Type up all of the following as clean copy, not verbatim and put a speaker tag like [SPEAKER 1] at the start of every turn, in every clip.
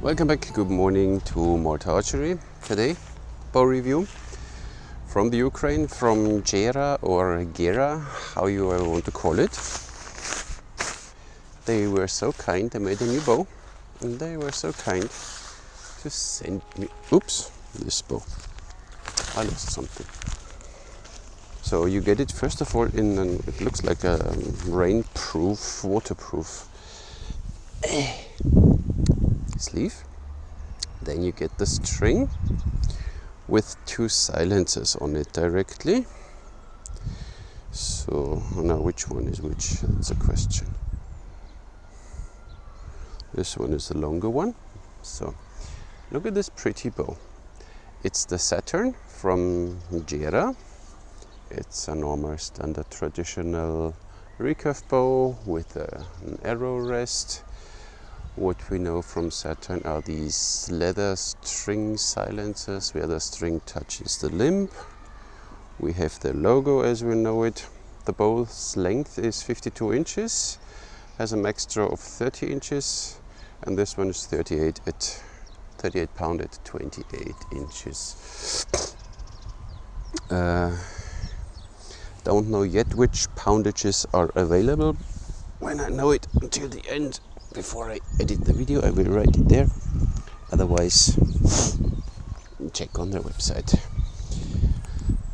[SPEAKER 1] Welcome back, good morning to Malta Archery. Today, bow review from the Ukraine, from Gera or Gera, how you ever want to call it. They were so kind, they made a new bow, and they were so kind to send me, oops, this bow. I lost something. So you get it first of all in an, it looks like a rainproof, waterproof sleeve. Then you get the string with two silencers on it directly. So now which one is which? That's a question. This one is the longer one. So look at this pretty bow. It's the Saturn from Gera. It's a normal standard traditional recurve bow with an arrow rest. What we know from Saturn are these leather string silencers where the string touches the limb. We have the logo as we know it. The bow's length is 52 inches, has a max draw of 30 inches, and this one is 38 pound at 28 inches. Don't know yet which poundages are available. When I know it until the end, before I edit the video, I will write it there. Otherwise, check on their website.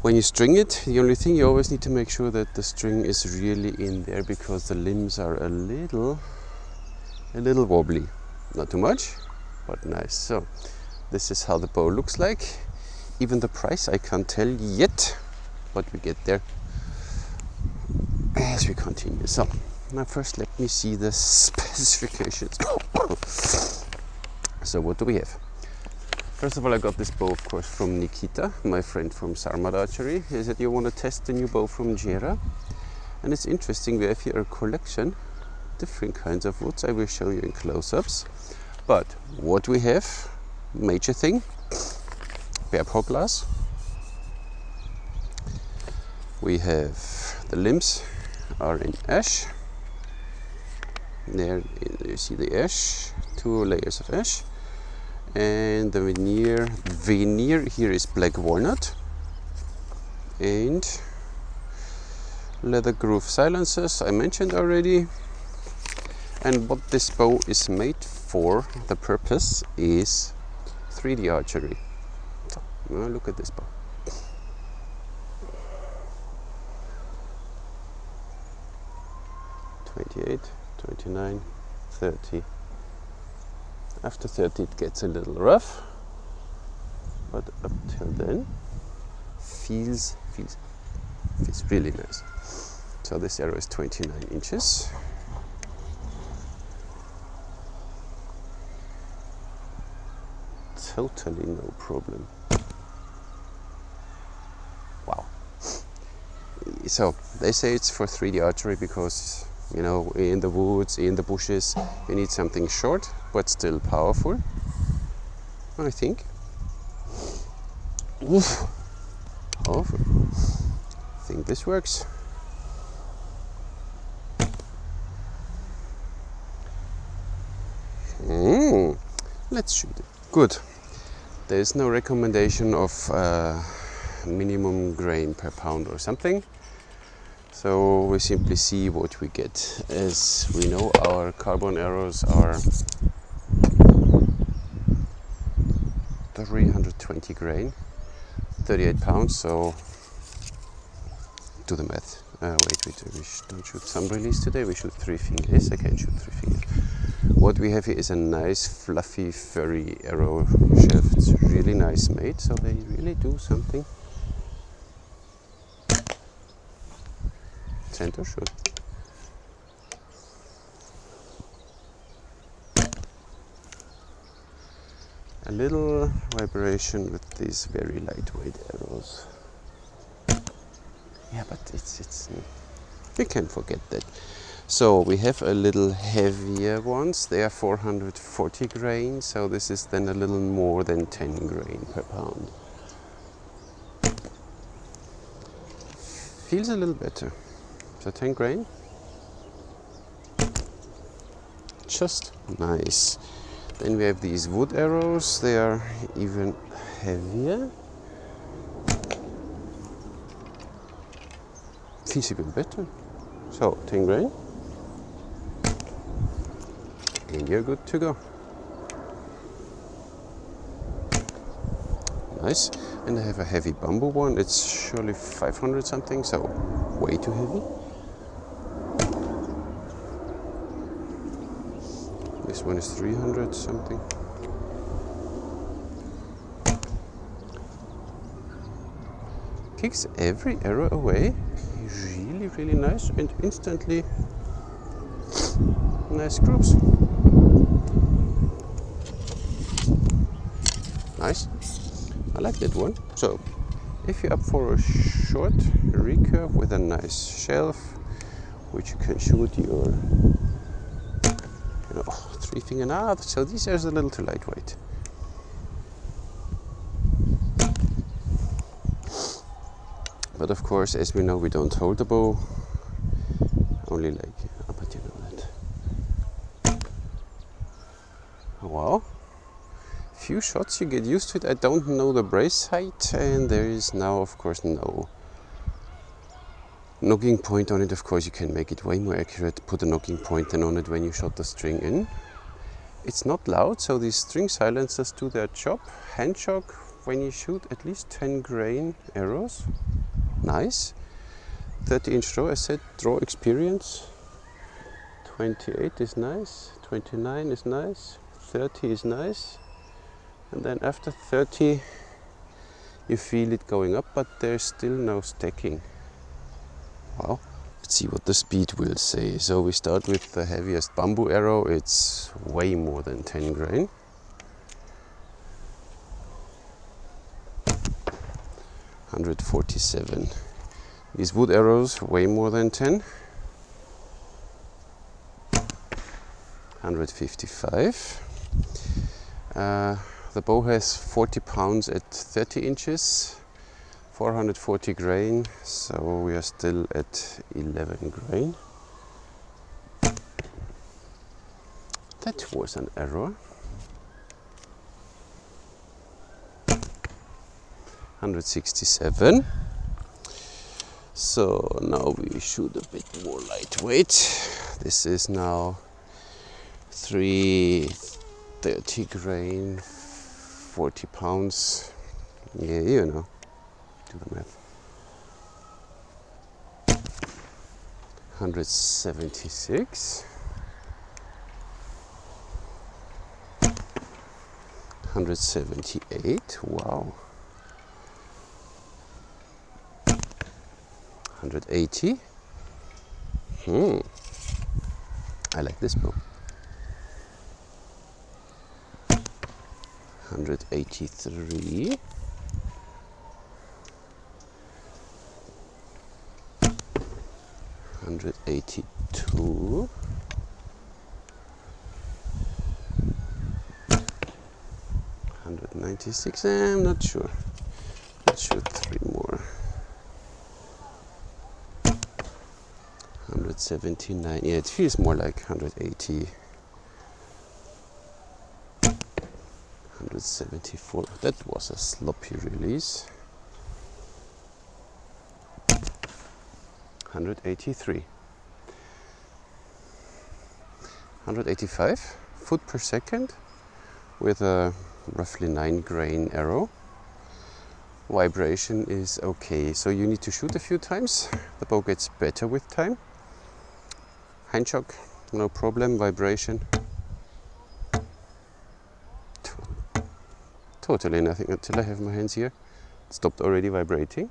[SPEAKER 1] When you string it, the only thing you always need to make sure that the string is really in there, because the limbs are a little wobbly. Not too much, but nice. So this is how the bow looks like. Even the price I can't tell yet, but we get there as we continue. So now first let me see the specifications. So what do we have? First of all, I got this bow of course from Nikita, my friend from Sarmat Archery. He said you want to test the new bow from Gera, and it's interesting, we have here a collection, different kinds of woods. I will show you in close-ups. But what we have, major thing, bare paw glass. We have the limbs are in ash. There you see the ash, 2 layers of ash, and the veneer here is black walnut, and leather groove silencers I mentioned already. And what this bow is made for, the purpose is 3D archery. So now look at this bow. (28, 29, 30). After 30 it gets a little rough, but up till then feels really nice. So this arrow is 29 inches. Totally no problem. Wow. So they say it's for 3D archery because, you know, in the woods, in the bushes, you need something short but still powerful, I think. Oof, powerful. I think this works. Let's shoot it. Good. There is no recommendation of minimum grain per pound or something. So we simply see what we get. As we know, our carbon arrows are 320 grain, 38 pounds, so do the math. Wait, we don't shoot thumb release today, we shoot 3 fingers. Yes, I can shoot 3 fingers. What we have here is a nice fluffy furry arrow shaft. It's really nice made, so they really do something. Center shoot. A little vibration with these very lightweight arrows. Yeah, but it's we can forget that. So we have a little heavier ones. They are 440 grain, so this is then a little more than 10 grain per pound. Feels a little better. So 10 grain. Just nice. Then we have these wood arrows, they are even heavier. Feels even better. So 10 grain. And you're good to go. Nice. And I have a heavy bamboo one. It's surely 500 something, so way too heavy. This one is 300 something. Kicks every arrow away. Really, really nice and instantly nice groups. Nice. I like that one. So, if you're up for a short recurve with a nice shelf, which you can shoot your, you know, 3-finger now. So these are a little too lightweight. But of course, as we know, we don't hold the bow. Only like, but you know that. Wow. Few shots, you get used to it. I don't know the brace height, and there is now of course no knocking point on it. Of course you can make it way more accurate, put a knocking point on it when you shot the string in. It's not loud, so these string silencers do their job. Hand shock when you shoot at least 10 grain arrows. Nice. 30-inch draw, I said draw experience. 28 is nice, 29 is nice, 30 is nice. And then after 30 you feel it going up, but there's still no stacking. Wow. Let's see what the speed will say. So we start with the heaviest bamboo arrow. It's way more than 10 grain. $147. These wood arrows way more than 10. 155. The bow has 40 pounds at 30 inches, 440 grain, so we are still at 11 grain. That was an error. 167. So now we shoot a bit more lightweight. This is now 330 grain, 40 pounds. Yeah, you know, do the math. 176. 178. Wow. 180. I like this bow. 183. 182. 196. I'm not sure. Let's shoot 3 more. 179. Yeah, it feels more like 180. 174. That was a sloppy release. 183. 185 foot per second with a roughly 9 grain arrow. Vibration is okay, so you need to shoot a few times. The bow gets better with time. Hand shock, no problem. Vibration, totally nothing until I have my hands here. It stopped already vibrating,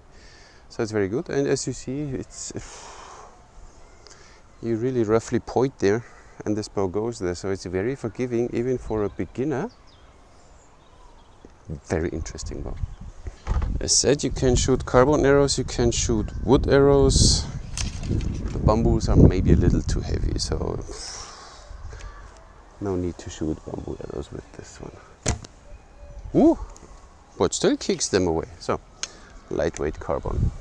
[SPEAKER 1] so it's very good. And as you see, it's you really roughly point there and this bow goes there, so it's very forgiving even for a beginner. Very interesting bow. As said, you can shoot carbon arrows, you can shoot wood arrows. The bamboos are maybe a little too heavy, so no need to shoot bamboo arrows with this one. Ooh, but still kicks them away. So, lightweight carbon.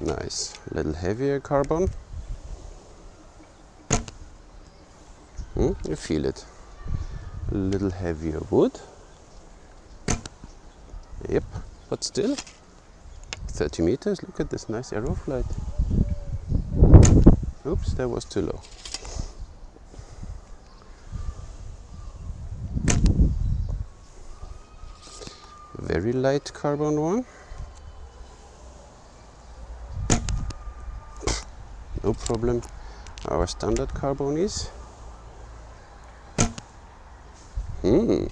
[SPEAKER 1] Nice, a little heavier carbon. You feel it. A little heavier wood. Yep, but still 30 meters. Look at this nice arrow flight. Oops, that was too low. Very light carbon one. No problem. Our standard carbon is. One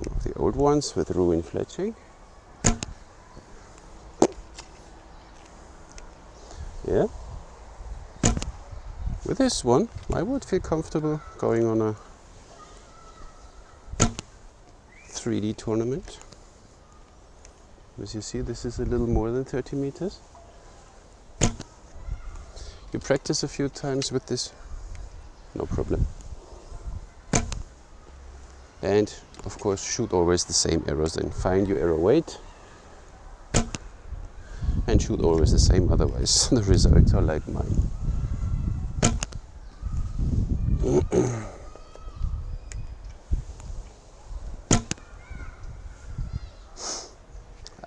[SPEAKER 1] of the old ones with ruin fletching. Yeah. With this one, I would feel comfortable going on a 3D tournament. As you see, this is a little more than 30 meters. You practice a few times with this, no problem. And of course, shoot always the same arrows then. Find your arrow weight and shoot always the same, otherwise the results are like mine.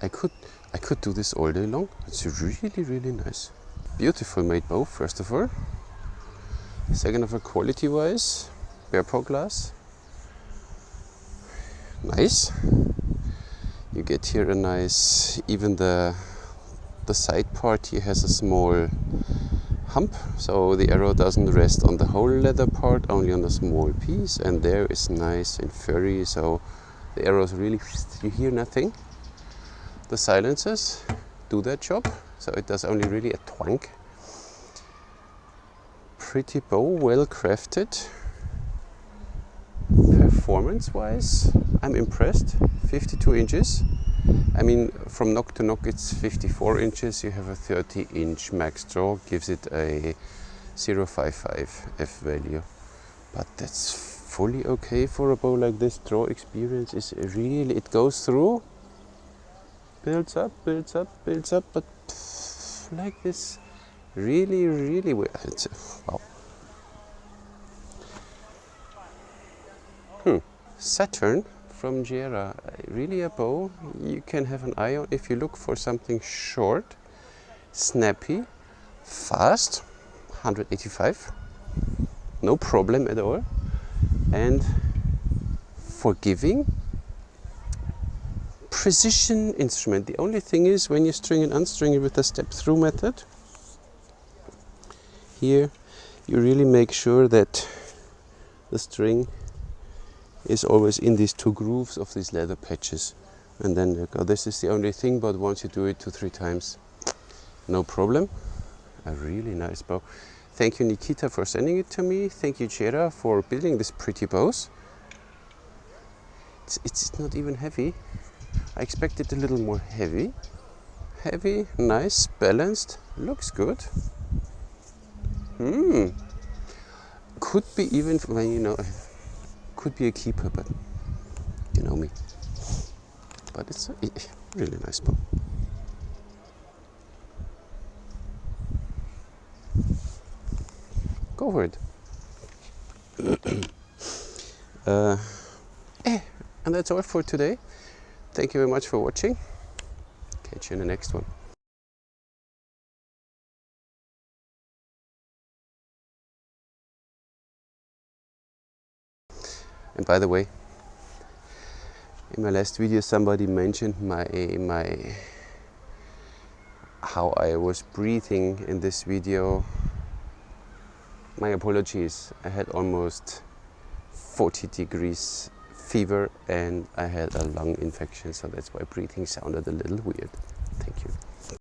[SPEAKER 1] I could do this all day long. It's really, really nice. Beautiful made bow, first of all. Second of all, quality wise, bare paw glass. Nice. You get here a nice, even the side part here has a small hump, so the arrow doesn't rest on the whole leather part, only on a small piece, and there is nice and furry, so the arrows really, you hear nothing. The silencers do their job, so it does only really a twang. Pretty bow, well crafted. Performance wise, I'm impressed. 52 inches. I mean, from knock to knock it's 54 inches. You have a 30-inch max draw, gives it a 0.55 F value. But that's fully okay for a bow like this. Draw experience is really, it goes through, builds up, builds up, builds up, but like this, really, really well. It's, wow. Saturn from Gera, really a bow you can have an eye on if you look for something short, snappy, fast, 185, no problem at all, and forgiving. Precision instrument. The only thing is when you string and unstring it with the step through method, here you really make sure that the string is always in these two grooves of these leather patches, and then you go. This is the only thing, but once you do it 2-3 times, no problem. A really nice bow. Thank you, Nikita, for sending it to me. Thank you, Gera, for building these pretty bows. It's not even heavy. I expected a little more heavy. Heavy, nice, balanced, looks good. Could be even, well, you know, could be a keeper, but you know me. But it's a really nice bow. Go for it. And that's all for today. Thank you very much for watching. Catch you in the next one. And by the way, in my last video somebody mentioned how I was breathing in this video. My apologies. I had almost 40 degrees fever and I had a lung infection, so that's why breathing sounded a little weird.